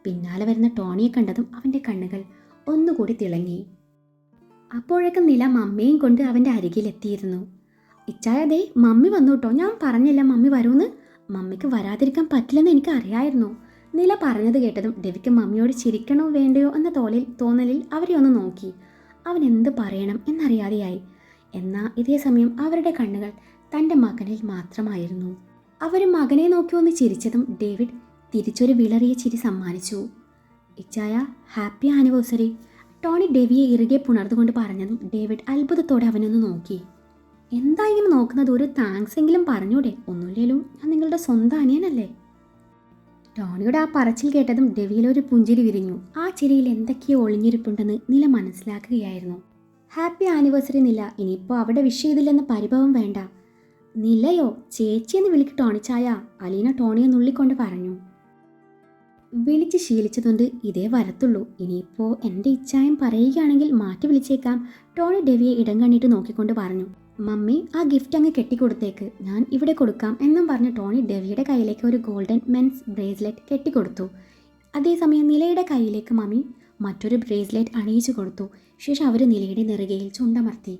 പിന്നാലെ വരുന്ന ടോണിയെ കണ്ടതും അവൻ്റെ കണ്ണുകൾ ഒന്നുകൂടി തിളങ്ങി. അപ്പോഴേക്കും നില മമ്മിയും കൊണ്ട് അവൻ്റെ അരികിലെത്തിയിരുന്നു. ഇച്ചായ, ദേ മമ്മി വന്നു കേട്ടോ. ഞാൻ പറഞ്ഞില്ല മമ്മി വരുമെന്ന്. മമ്മിക്ക് വരാതിരിക്കാൻ പറ്റില്ലെന്ന് എനിക്ക് അറിയായിരുന്നു. നില പറഞ്ഞത് കേട്ടതും രവിക്ക് മമ്മിയോട് ചിരിക്കണോ വേണ്ടയോ എന്ന തോന്നലിൽ അവരെ ഒന്ന് നോക്കി. അവൻ എന്ത് പറയണം എന്നറിയാതെയായി. എന്നാൽ ഇതേ സമയം അവരുടെ കണ്ണുകൾ തൻ്റെ മകനിൽ മാത്രമായിരുന്നു. അവർ മകനെ നോക്കി ഒന്ന് ചിരിച്ചതും ഡേവിഡ് തിരിച്ചൊരു വിളറിയ ചിരി സമ്മാനിച്ചു. ഇച്ചായ, ഹാപ്പി ആനിവേഴ്സറി. ടോണി ഡെവിയെ ഇറുകെ പുണർന്നുകൊണ്ട് പറഞ്ഞതും ഡേവിഡ് അത്ഭുതത്തോടെ അവനൊന്ന് നോക്കി. എന്താ ഇങ്ങനെ നോക്കുന്നത്? ഒരു താങ്ക്സ് എങ്കിലും പറഞ്ഞൂടെ? ഒന്നുമില്ലേലും ഞാൻ നിങ്ങളുടെ സ്വന്തം അനിയനല്ലേ. ടോണിയുടെ ആ പറച്ചിൽ കേട്ടതും ഡെവിയിലൊരു പുഞ്ചിരി വിരിഞ്ഞു. ആ ചിരിയിൽ എന്തൊക്കെയോ ഒളിഞ്ഞിരിപ്പുണ്ടെന്ന് നില മനസ്സിലാക്കുകയായിരുന്നു. ഹാപ്പി ആനിവേഴ്സറി നില. ഇനിയിപ്പോൾ അവിടെ വിഷ് ചെയ്തില്ലെന്ന് പരിഭവം വേണ്ട. നിലയോ ചേച്ചിയെന്ന് വിളിക്ക് ടോണിച്ചായ, അലീന ടോണിയെ നുള്ളിക്കൊണ്ട് പറഞ്ഞു. വിളിച്ച് ശീലിച്ചതുകൊണ്ട് ഇതേ വരത്തുള്ളൂ. ഇനിയിപ്പോൾ എൻ്റെ ഇച്ഛായം പറയുകയാണെങ്കിൽ മാറ്റി വിളിച്ചേക്കാം. ടോണി ഡെവിയെ ഇടം കണ്ണിട്ട് നോക്കിക്കൊണ്ട് പറഞ്ഞു. മമ്മി, ആ ഗിഫ്റ്റ് അങ്ങ് കെട്ടിക്കൊടുത്തേക്ക്, ഞാൻ ഇവിടെ കൊടുക്കാം എന്നും പറഞ്ഞ് ടോണി ഡെവിയുടെ കയ്യിലേക്ക് ഒരു ഗോൾഡൻ മെൻസ് ബ്രേസ്ലെറ്റ് കെട്ടിക്കൊടുത്തു. അതേസമയം നിലയുടെ കയ്യിലേക്ക് മമ്മി മറ്റൊരു ബ്രേസ്ലെറ്റ് അണിയിച്ചു കൊടുത്തു. ശേഷം അവർ നിലയുടെ നെറുകയിൽ ചുണ്ടമർത്തി.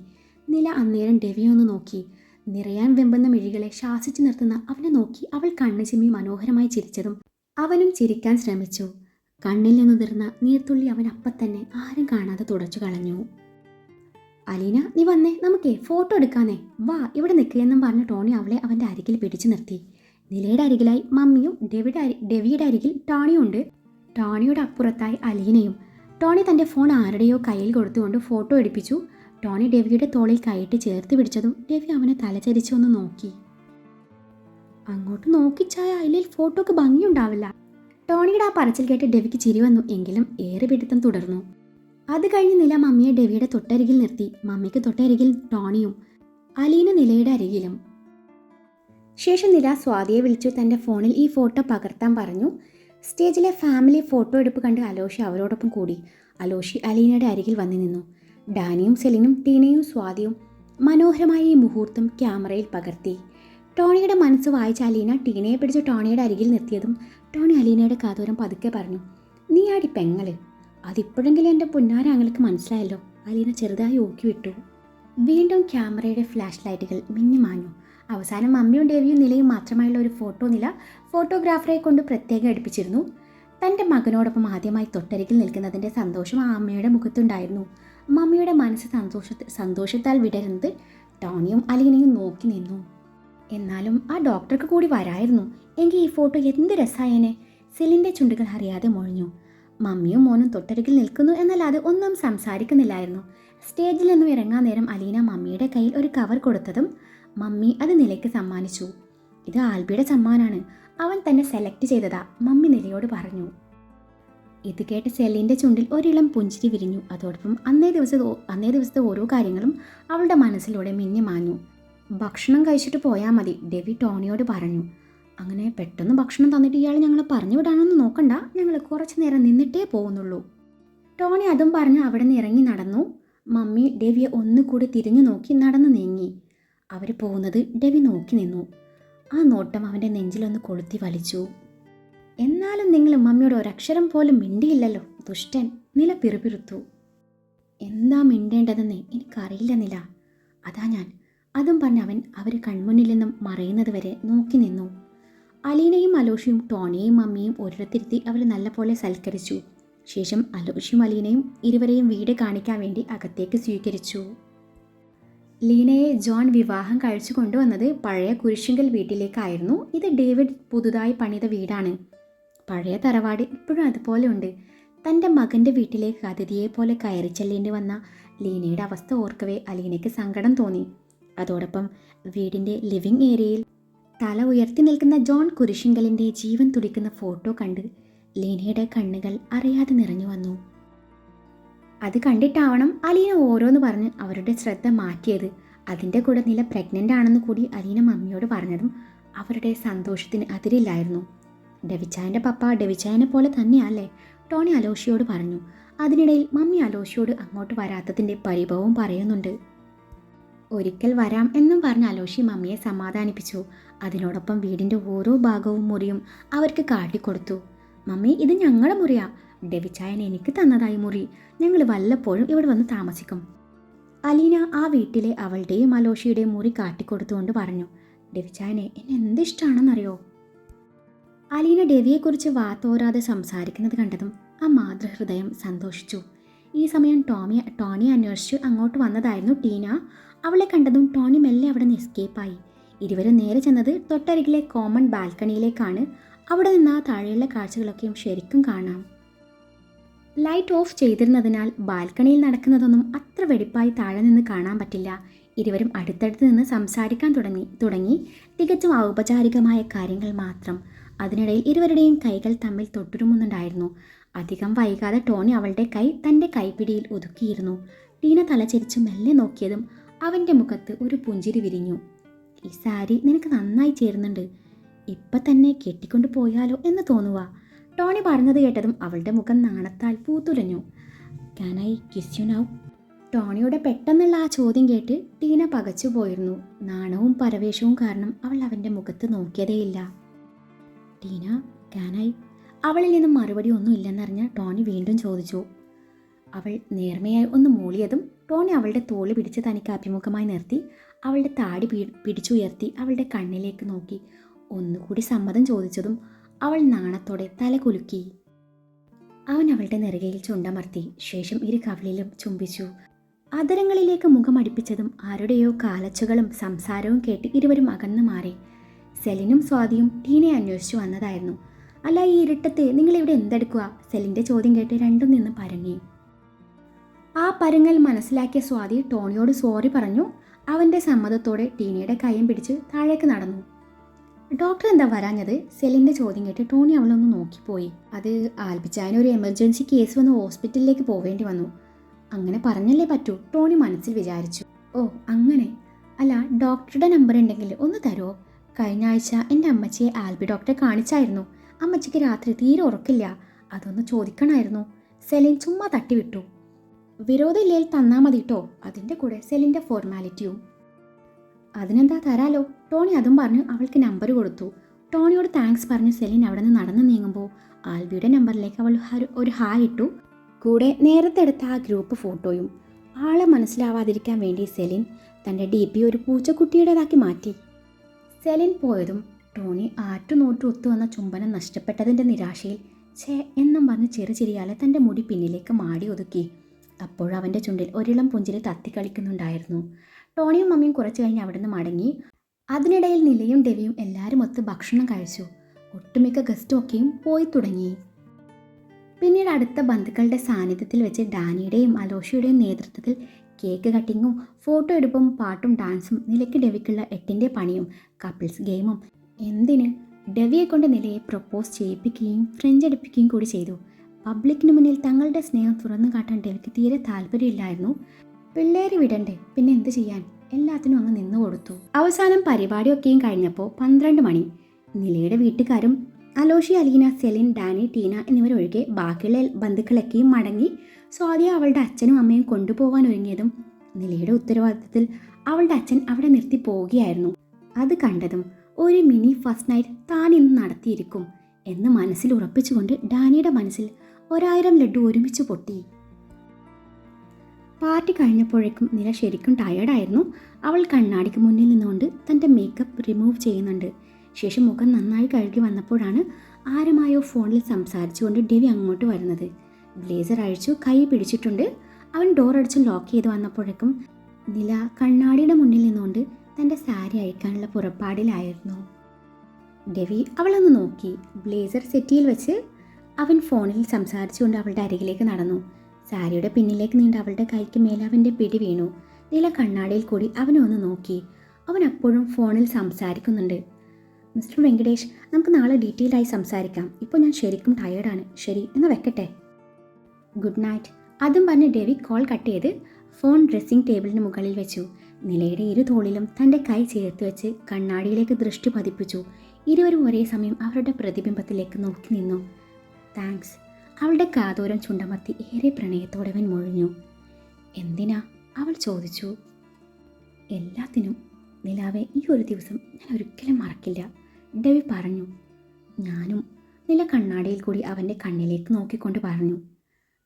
നില അന്നേരം ഡെവിയെ ഒന്ന് നോക്കി. നിറയാൻ വെമ്പുന്ന മിഴികളെ ശാസിച്ചു നിർത്തുന്ന അവനെ നോക്കി അവൾ കണ്ണ് ചിമ്മി മനോഹരമായി ചിരിച്ചതും അവനും ചിരിക്കാൻ ശ്രമിച്ചു. കണ്ണിൽ നിന്നുതിർന്ന നീർത്തുള്ളി അവൻ അപ്പം തന്നെ ആരും കാണാതെ തുടച്ചു കളഞ്ഞു. അലീന, നീ വന്നേ, നമുക്കേ ഫോട്ടോ എടുക്കാന്നേ, വാ ഇവിടെ നിൽക്കുകയെന്നും പറഞ്ഞ് ടോണി അവളെ അവൻ്റെ അരികിൽ പിടിച്ചു നിർത്തി. നിലയുടെ അരികിലായി മമ്മിയും ഡെവിയുടെ അരികിൽ ടോണിയും ഉണ്ട്. ടോണിയുടെ അപ്പുറത്തായി അലീനയും. ടോണി തൻ്റെ ഫോൺ ആരുടെയോ കയ്യിൽ കൊടുത്തുകൊണ്ട് ഫോട്ടോ എടുപ്പിച്ചു. ടോണി ഡെവിയുടെ തോളിൽ കൈയിട്ട് ചേർത്ത് പിടിച്ചതും ഡെവി അവനെ തലചരിച്ചൊന്ന് നോക്കി. അങ്ങോട്ട് നോക്കിച്ചായ, അല്ലെങ്കിൽ ഫോട്ടോക്ക് ഭംഗിയുണ്ടാവില്ല. ടോണിയുടെ ആ പറച്ചിൽ കേട്ട് ഡെവിക്ക് ചിരി വന്നു. എങ്കിലും ഏറെ പിടുത്തം തുടർന്നു. അത് കഴിഞ്ഞ് നില മമ്മിയെ ഡെവിയുടെ തൊട്ടരികിൽ നിർത്തി. മമ്മിക്ക് തൊട്ടരികിൽ ടോണിയും അലീന നിലയുടെ അരികിലും. ശേഷം നില സ്വാതിയെ വിളിച്ചു തൻ്റെ ഫോണിൽ ഈ ഫോട്ടോ പകർത്താൻ പറഞ്ഞു. സ്റ്റേജിലെ ഫാമിലി ഫോട്ടോ എടുപ്പ് കണ്ട് അലോഷി അവരോടൊപ്പം കൂടി. അലോഷി അലീനയുടെ അരികിൽ വന്നു നിന്നു. ഡാനിയും സെലിനും ടീനയും സ്വാതിയും മനോഹരമായ ഈ മുഹൂർത്തം ക്യാമറയിൽ പകർത്തി. ടോണിയുടെ മനസ്സ് വായിച്ച അലീന ടീനയെ പിടിച്ച് ടോണിയുടെ അരികിൽ നിർത്തിയതും ടോണി അലീനയുടെ കാതോരം പതുക്കെ പറഞ്ഞു, നീ ആടി പെങ്ങള്. അതിപ്പോഴെങ്കിലും എൻ്റെ പുന്നാരാങ്ങൾക്ക് മനസ്സിലായല്ലോ. അലീന ചെറുതായി ഊക്കി വിട്ടു. വീണ്ടും ക്യാമറയുടെ ഫ്ലാഷ് ലൈറ്റുകൾ മിന്നിമാഞ്ഞു. അവസാനം മമ്മിയും ഡേവിയും നിലയും മാത്രമായുള്ള ഒരു ഫോട്ടോ നില ഫോട്ടോഗ്രാഫറെ കൊണ്ട് പ്രത്യേകം എടുപ്പിച്ചിരുന്നു. തൻ്റെ മകനോടൊപ്പം ആദ്യമായി തൊട്ടരികിൽ നിൽക്കുന്നതിൻ്റെ സന്തോഷം ആ അമ്മയുടെ മുഖത്തുണ്ടായിരുന്നു. മമ്മിയുടെ മനസ്സ് സന്തോഷത്താൽ വിടരുന്നത് ടോണിയും അലീനയും നോക്കി നിന്നു. എന്നാലും ആ ഡോക്ടർക്ക് കൂടി വരായിരുന്നു എങ്കിൽ ഈ ഫോട്ടോ എന്ത് രസായനെ. സെലിൻ്റെ ചുണ്ടുകൾ അറിയാതെ മൊഴിഞ്ഞു. മമ്മിയും മോനും തൊട്ടരികിൽ നിൽക്കുന്നു എന്നല്ലാതെ ഒന്നും സംസാരിക്കുന്നില്ലായിരുന്നു. സ്റ്റേജിൽ നിന്നും ഇറങ്ങാൻ നേരം അലീന മമ്മിയുടെ കയ്യിൽ ഒരു കവർ കൊടുത്തതും മമ്മി അത് നിലയ്ക്ക് സമ്മാനിച്ചു. ഇത് ആൽബിയുടെ സമ്മാനാണ്, അവൻ തന്നെ സെലക്ട് ചെയ്തതാ, മമ്മി നിലയോട് പറഞ്ഞു. ഇത് കേട്ട് സെലിൻ്റെ ചുണ്ടിൽ ഒരിളം പുഞ്ചിരി വിരിഞ്ഞു. അതോടൊപ്പം അന്നേ ദിവസത്തെ ഓരോ കാര്യങ്ങളും അവളുടെ മനസ്സിലൂടെ മിന്നി മാഞ്ഞു. ഭക്ഷണം കഴിച്ചിട്ട് പോയാൽ മതി, ഡെവി ടോണിയോട് പറഞ്ഞു. അങ്ങനെ പെട്ടെന്ന് ഭക്ഷണം തന്നിട്ട് ഇയാൾ ഞങ്ങളെ പറഞ്ഞു വിടാനൊന്നും നോക്കണ്ട, ഞങ്ങൾ കുറച്ചു നേരം നിന്നിട്ടേ പോകുന്നുള്ളൂ. ടോണി അതും പറഞ്ഞ് അവിടെ നിന്ന് ഇറങ്ങി നടന്നു. മമ്മി ഡെവിയെ ഒന്നുകൂടി തിരിഞ്ഞു നോക്കി നടന്നു നീങ്ങി. അവർ പോകുന്നത് ഡെവി നോക്കി നിന്നു. ആ നോട്ടം അവൻ്റെ നെഞ്ചിലൊന്ന് കൊളുത്തി വലിച്ചു. എന്നാലും നിങ്ങൾ മമ്മിയോട് ഒരക്ഷരം പോലും മിണ്ടിയില്ലല്ലോ ദുഷ്ടൻ, നില പിറുപിറുത്തു. എന്താ മിണ്ടേണ്ടതെന്ന് എനിക്കറിയില്ല നില, അതാ ഞാൻ. അതും പറഞ്ഞ് അവൻ അവർ കൺമുന്നിൽ നിന്നും മറയുന്നത് വരെ നോക്കി നിന്നു. അലീനയും അലോഷിയും ടോണിയെയും മമ്മിയും ഒരിടത്തിരുത്തി അവർ നല്ലപോലെ സൽക്കരിച്ചു. ശേഷം അലോഷിയും അലീനയും ഇരുവരെയും വീട് കാണിക്കാൻ വേണ്ടി അകത്തേക്ക് സ്വീകരിച്ചു. ലീനയെ ജോൺ വിവാഹം കഴിച്ചു കൊണ്ടുവന്നത് പഴയ കുരിശിങ്കൽ വീട്ടിലേക്കായിരുന്നു. ഇത് ഡേവിഡ് പുതുതായി പണിത വീടാണ്. പഴയ തറവാട് ഇപ്പോഴും അതുപോലെ ഉണ്ട്. തൻ്റെ മകൻ്റെ വീട്ടിലേക്ക് അതിഥിയെ പോലെ കയറി ചെല്ലേണ്ടി വന്ന ലീനയുടെ അവസ്ഥ ഓർക്കവേ അലീനയ്ക്ക് സങ്കടം തോന്നി. അതോടൊപ്പം വീടിൻ്റെ ലിവിംഗ് ഏരിയയിൽ തല ഉയർത്തി നിൽക്കുന്ന ജോൺ കുരിശിങ്കലിൻ്റെ ജീവൻ തുടിക്കുന്ന ഫോട്ടോ കണ്ട് ലീനയുടെ കണ്ണുകൾ അറിയാതെ നിറഞ്ഞു വന്നു. അത് കണ്ടിട്ടാവണം അലീന ഓരോന്ന് പറഞ്ഞ് അവരുടെ ശ്രദ്ധ മാറ്റിയത്. അതിൻ്റെ കൂടെ നില പ്രഗ്നൻ്റ് ആണെന്ന് കൂടി അലീന മമ്മിയോട് പറഞ്ഞതും അവരുടെ സന്തോഷത്തിന് അതിരില്ലായിരുന്നു. ഡെവിച്ചായൻ്റെ പപ്പ ഡെവിച്ചായനെ പോലെ തന്നെയല്ലേ, ടോണി അലോഷിയോട് പറഞ്ഞു. അതിനിടയിൽ മമ്മി അലോഷിയോട് അങ്ങോട്ട് വരാത്തതിൻ്റെ പരിഭവവും പറയുന്നുണ്ട്. ഒരിക്കൽ വരാം എന്നും പറഞ്ഞ് അലോഷി മമ്മിയെ സമാധാനിപ്പിച്ചു. അതിനോടൊപ്പം വീടിൻ്റെ ഓരോ ഭാഗവും മുറിയും അവർക്ക് കാട്ടിക്കൊടുത്തു. മമ്മി, ഇത് ഞങ്ങളുടെ മുറിയാ, ഡെവിച്ചായൻ എനിക്ക് തന്നതായി മുറി, ഞങ്ങൾ വല്ലപ്പോഴും ഇവിടെ വന്ന് താമസിക്കും. അലീന ആ വീട്ടിലെ അവളുടെയും അലോഷിയുടെയും മുറി കാട്ടിക്കൊടുത്തുകൊണ്ട് പറഞ്ഞു. ഡെവിച്ചായനെ എന്നെ എന്തിഷ്ടമാണെന്നറിയോ. അലീന ഡെവിയെക്കുറിച്ച് വാത്തോരാതെ സംസാരിക്കുന്നത് കണ്ടതും ആ മാതൃഹൃദയം സന്തോഷിച്ചു. ഈ സമയം ടോണി അന്വേഷിച്ചു അങ്ങോട്ട് വന്നതായിരുന്നു ടീന. അവളെ കണ്ടതും ടോണി മെല്ലെ അവിടെ നിന്ന് എസ്കേപ്പായി. ഇരുവരും നേരെ ചെന്നത് തൊട്ടരികിലെ കോമൺ ബാൽക്കണിയിലേക്കാണ്. അവിടെ നിന്ന് ആ താഴെയുള്ള കാഴ്ചകളൊക്കെയും ശരിക്കും കാണാം. ലൈറ്റ് ഓഫ് ചെയ്തിരുന്നതിനാൽ ബാൽക്കണിയിൽ നടക്കുന്നതൊന്നും അത്ര വെടിപ്പായി താഴെ നിന്ന് കാണാൻ പറ്റില്ല. ഇരുവരും അടുത്തടുത്ത് നിന്ന് സംസാരിക്കാൻ തുടങ്ങി തികച്ചും ഔപചാരികമായ കാര്യങ്ങൾ മാത്രം. അതിനിടയിൽ ഇരുവരുടെയും കൈകൾ തമ്മിൽ തൊട്ടുരുമുന്നുണ്ടായിരുന്നു. അധികം വൈകാതെ ടോണി അവളുടെ കൈ തൻ്റെ കൈപ്പിടിയിൽ ഒതുക്കിയിരുന്നു. ടീന തലചരിച്ച് മെല്ലെ നോക്കിയതും അവൻ്റെ മുഖത്ത് ഒരു പുഞ്ചിരി വിരിഞ്ഞു. ഈ സാരി നിനക്ക് നന്നായി ചേരുന്നുണ്ട്, ഇപ്പം തന്നെ കെട്ടിക്കൊണ്ട് പോയാലോ എന്ന് തോന്നുക. ടോണി പറഞ്ഞത് കേട്ടതും അവളുടെ മുഖം നാണത്താൽ പൂത്തുലഞ്ഞു. Can I kiss you now? ടോണിയുടെ പെട്ടെന്നുള്ള ആ ചോദ്യം കേട്ട് ടീന പകച്ചു പോയിരുന്നു. നാണവും പരവേശവും കാരണം അവൾ അവൻ്റെ മുഖത്ത് നോക്കിയതേയില്ല. Tina, can I? അവളിൽ നിന്നും മറുപടി ഒന്നും ഇല്ലെന്നറിഞ്ഞ ടോണി വീണ്ടും ചോദിച്ചു. അവൾ നേർമയായി ഒന്ന് മൂളിയതും ടോണി അവളുടെ തോള് പിടിച്ച് തനിക്ക് അഭിമുഖമായി നിർത്തി അവളുടെ താടി പിടിച്ചുയർത്തി അവളുടെ കണ്ണിലേക്ക് നോക്കി. ഒന്നുകൂടി സമ്മതം ചോദിച്ചതും അവൾ നാണത്തോടെ തല കുലുക്കി. അവൻ അവളുടെ നെറുകയിൽ ചുണ്ടമർത്തി. ശേഷം ഇരു കവിളിലും ചുംബിച്ചു. അതരങ്ങളിലേക്ക് മുഖമടിപ്പിച്ചതും ആരുടെയോ കാലച്ചുകളും സംസാരവും കേട്ട് ഇരുവരും അകന്നു മാറി. സെലിനും സ്വാതിയും ടീനയെ അന്വേഷിച്ചു വന്നതായിരുന്നു. അല്ല, ഈ ഇരുട്ടത്ത് നിങ്ങളിവിടെ എന്തെടുക്കുക? സെലിൻ്റെ ചോദ്യം കേട്ട് രണ്ടും നിന്ന് പരങ്ങി. ആ പരങ്ങൽ മനസ്സിലാക്കിയ സ്വാതി ടോണിയോട് സോറി പറഞ്ഞു. അവൻ്റെ സമ്മതത്തോടെ ടീനയുടെ കൈയും പിടിച്ച് താഴേക്ക് നടന്നു. ഡോക്ടർ എന്താ വരാഞ്ഞത്? സെലിൻ്റെ ചോദ്യം കേട്ട് ടോണി അവളൊന്ന് നോക്കിപ്പോയി. അത് ആൽബിച്ചായന് ഒരു എമർജൻസി കേസ് വന്ന് ഹോസ്പിറ്റലിലേക്ക് പോവേണ്ടി വന്നു. അങ്ങനെ പറഞ്ഞല്ലേ പറ്റൂ, ടോണി മനസ്സിൽ വിചാരിച്ചു. ഓ അങ്ങനെ. അല്ല, ഡോക്ടറുടെ നമ്പർ ഉണ്ടെങ്കിൽ ഒന്ന് തരുമോ? കഴിഞ്ഞ ആഴ്ച എൻ്റെ അമ്മച്ചിയെ ആൽബി ഡോക്ടറെ കാണിച്ചായിരുന്നു. അമ്മച്ചിക്ക് രാത്രി തീരെ ഉറക്കില്ല, അതൊന്ന് ചോദിക്കണമായിരുന്നു. സെലിൻ ചുമ്മാ തട്ടിവിട്ടു. വിരോധമില്ലേൽ തന്നാ മതി കേട്ടോ, അതിൻ്റെ കൂടെ സെലിൻ്റെ ഫോർമാലിറ്റിയും. അതിനെന്താ, തരാലോ. ടോണി അതും പറഞ്ഞ് അവൾക്ക് നമ്പർ കൊടുത്തു. ടോണിയോട് താങ്ക്സ് പറഞ്ഞ് സെലിൻ അവിടെ നിന്ന് നടന്നു നീങ്ങുമ്പോൾ ആൽബിയുടെ നമ്പറിലേക്ക് അവൾ ഒരു ഹായ് ഇട്ടു. കൂടെ നേരത്തെ എടുത്ത ആ ഗ്രൂപ്പ് ഫോട്ടോയും. ആളെ മനസ്സിലാവാതിരിക്കാൻ വേണ്ടി സെലിൻ തൻ്റെ DP ഒരു പൂച്ചക്കുട്ടിയുടേതാക്കി മാറ്റി. സെലിൻ പോയതും ടോണി ആറ്റുനോട്ടു ഒത്തുവന്ന ചുംബനം നഷ്ടപ്പെട്ടതിൻ്റെ നിരാശയിൽ ഛേ എന്നും പറഞ്ഞ് ചെറുചിരിയാലെ തൻ്റെ മുടി പിന്നിലേക്ക് മാടി ഒതുക്കി. അപ്പോഴവൻ്റെ ചുണ്ടിൽ ഒരിളം പുഞ്ചിരി തത്തിക്കളിക്കുന്നുണ്ടായിരുന്നു. ടോണിയും മമ്മിയും കുറച്ച് കഴിഞ്ഞ് അവിടുന്ന് മടങ്ങി. അതിനിടയിൽ നിലയും ഡെവിയും എല്ലാവരും ഒത്ത് ഭക്ഷണം കഴിച്ചു. ഒട്ടുമിക്ക ഗസ്റ്റും ഒക്കെയും പോയി തുടങ്ങി. പിന്നീട് അടുത്ത ബന്ധുക്കളുടെ സാന്നിധ്യത്തിൽ വെച്ച് ഡാനിയുടെയും അലോഷയുടെയും നേതൃത്വത്തിൽ കേക്ക് കട്ടിങ്ങും ഫോട്ടോ എടുപ്പും പാട്ടും ഡാൻസും നിലയ്ക്ക് ഡെവിക്കുള്ള 8ന്റെ പണിയും കപ്പിൾസ് ഗെയിമും. എന്തിന്, ഡെവിയെ കൊണ്ട് നിലയെ പ്രൊപ്പോസ് ചെയ്യിപ്പിക്കുകയും ഫ്രഞ്ച് അടുപ്പിക്കുകയും കൂടി ചെയ്തു. പബ്ലിക്കിന് മുന്നിൽ തങ്ങളുടെ സ്നേഹം തുറന്നു കാട്ടാൻ ഡെവിക്ക് തീരെ താല്പര്യമില്ലായിരുന്നു. പിള്ളേര് വിടണ്ടേ, പിന്നെ എന്ത് ചെയ്യാൻ, എല്ലാത്തിനും ഒന്ന് നിന്നു കൊടുത്തു. അവസാനം പരിപാടിയൊക്കെയും കഴിഞ്ഞപ്പോൾ 12 മണി. നിലയുടെ വീട്ടുകാരും അലോഷി, അലീന, സെലിൻ, ഡാനി, ടീന എന്നിവരൊഴികെ ബാക്കിയുള്ള ബന്ധുക്കളൊക്കെയും മടങ്ങി. സ്വാതിയെ അവളുടെ അച്ഛനും അമ്മയും കൊണ്ടുപോകാൻ ഒരുങ്ങിയതും നിലയുടെ ഉത്തരവാദിത്തത്തിൽ അവളുടെ അച്ഛൻ അവിടെ നിർത്തി പോവുകയായിരുന്നു. അത് കണ്ടതും ഒരു മിനി ഫസ്റ്റ് നൈറ്റ് താൻ ഇന്ന് നടത്തിയിരിക്കും എന്ന് മനസ്സിൽ ഉറപ്പിച്ചുകൊണ്ട് ഡാനിയുടെ മനസ്സിൽ 1000 ലഡ്ഡു ഒരുമിച്ച് പൊട്ടി. പാർട്ടി കഴിഞ്ഞപ്പോഴേക്കും നില ശരിക്കും ടയേർഡായിരുന്നു. അവൾ കണ്ണാടിക്ക് മുന്നിൽ നിന്നുകൊണ്ട് തൻ്റെ മേക്കപ്പ് റിമൂവ് ചെയ്യുന്നുണ്ട്. ശേഷം മുഖം നന്നായി കഴുകി വന്നപ്പോഴാണ് ആരുമായോ ഫോണിൽ സംസാരിച്ചുകൊണ്ട് ഡെവി അങ്ങോട്ട് വരുന്നത്. ബ്ലേസർ അഴിച്ചു കൈ പിടിച്ചിട്ടുണ്ട്. അവൻ ഡോർ അടിച്ച് ലോക്ക് ചെയ്ത് വന്നപ്പോഴേക്കും നില കണ്ണാടിയുടെ മുന്നിൽ നിന്നുകൊണ്ട് തൻ്റെ സാരി അഴിക്കാനുള്ള പുറപ്പാടിലായിരുന്നു. ഡെവി അവളൊന്ന് നോക്കി. ബ്ലേസർ സെറ്റിയിൽ വെച്ച് അവൻ ഫോണിൽ സംസാരിച്ചുകൊണ്ട് അവളുടെ അരികിലേക്ക് നടന്നു. സാരിയുടെ പിന്നിലേക്ക് നീണ്ട അവളുടെ കൈക്ക് മേലെ അവൻ്റെ പിടി വീണു. നില കണ്ണാടിയിൽ കൂടി അവനെ ഒന്ന് നോക്കി. അവൻ അപ്പോഴും ഫോണിൽ സംസാരിക്കുന്നുണ്ട്. മിസ്റ്റർ വെങ്കടേഷ്, നമുക്ക് നാളെ ഡീറ്റെയിലായി സംസാരിക്കാം. ഇപ്പോൾ ഞാൻ ശരിക്കും ടയേർഡാണ്. ശരി, എന്നാൽ വെക്കട്ടെ. Good night. അതും പറഞ്ഞ് ഡെവി കോൾ കട്ട് ചെയ്ത് ഫോൺ ഡ്രസ്സിംഗ് ടേബിളിന് മുകളിൽ വെച്ചു. നിലയുടെ ഇരു തോളിലും തൻ്റെ കൈ ചേർത്ത് വെച്ച് കണ്ണാടിയിലേക്ക് ദൃഷ്ടി പതിപ്പിച്ചു. ഇരുവരും ഒരേ സമയം അവരുടെ പ്രതിബിംബത്തിലേക്ക് നോക്കി നിന്നു. താങ്ക്സ്. അവളുടെ കാതോരം ചുണ്ടമർത്തി ഏറെ പ്രണയത്തോടെ അവൻ മൊഴിഞ്ഞു. എന്തിനാ, അവൾ ചോദിച്ചു. എല്ലാത്തിനും നിലാവെ, ഈ ഒരു ദിവസം ഞാൻ ഒരിക്കലും മറക്കില്ല, ഡെവി പറഞ്ഞു. ഞാനും. നില കണ്ണാടിയിൽ കൂടി അവൻ്റെ കണ്ണിലേക്ക് നോക്കിക്കൊണ്ട് പറഞ്ഞു.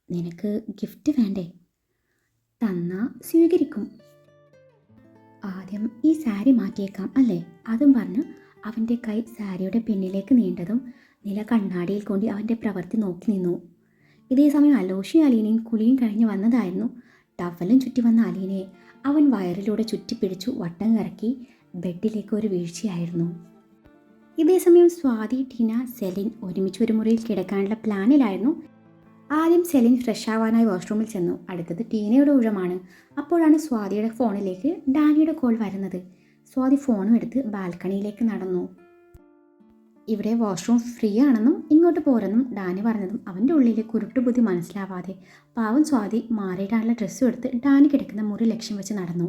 നിനക്ക് ഗിഫ്റ്റ് വേണ്ടേ? തന്നാ സ്വീകരിക്കും. ആദ്യം ഈ സാരി മാറ്റിയേക്കാം അല്ലേ? അതും പറഞ്ഞ് അവൻ്റെ കൈ സാരിയുടെ പിന്നിലേക്ക് നീണ്ടതും നില കണ്ണാടിയിൽ കൊണ്ട് അവൻ്റെ പ്രവൃത്തി നോക്കി നിന്നു. ഇതേസമയം അലോഷിയും അലീനയും കുളിയും കഴിഞ്ഞ് വന്നതായിരുന്നു. ടവലും ചുറ്റി വന്ന അലീനയെ അവൻ വയറിലൂടെ ചുറ്റിപ്പിടിച്ചു വട്ടം കറക്കി. ബെഡിലേക്ക് ഒരു വീഴ്ചയായിരുന്നു. ഇതേസമയം സ്വാതി, ടീന, സെലിൻ ഒരുമിച്ച് ഒരു മുറിയിൽ കിടക്കാനുള്ള പ്ലാനിലായിരുന്നു. ആദ്യം സെലിൻ ഫ്രഷ് ആവാനായി വാഷ്റൂമിൽ ചെന്നു. അടുത്തത് ടീനയുടെ ഊഴമാണ്. അപ്പോഴാണ് സ്വാതിയുടെ ഫോണിലേക്ക് ഡാനിയുടെ കോൾ വരുന്നത്. സ്വാതി ഫോണും എടുത്ത് ബാൽക്കണിയിലേക്ക് നടന്നു. ഇവിടെ വാഷ്റൂം ഫ്രീ ആണെന്നും ഇങ്ങോട്ട് പോരെന്നും ഡാനി പറഞ്ഞതും അവൻ്റെ ഉള്ളിലെ കുരുട്ടുബുദ്ധി മനസ്സിലാവാതെ പാവം സ്വാതി മാറിയിടാനുള്ള ഡ്രസ്സും എടുത്ത് ഡാനി കിടക്കുന്ന മുറി ലക്ഷ്യം വെച്ച് നടന്നു.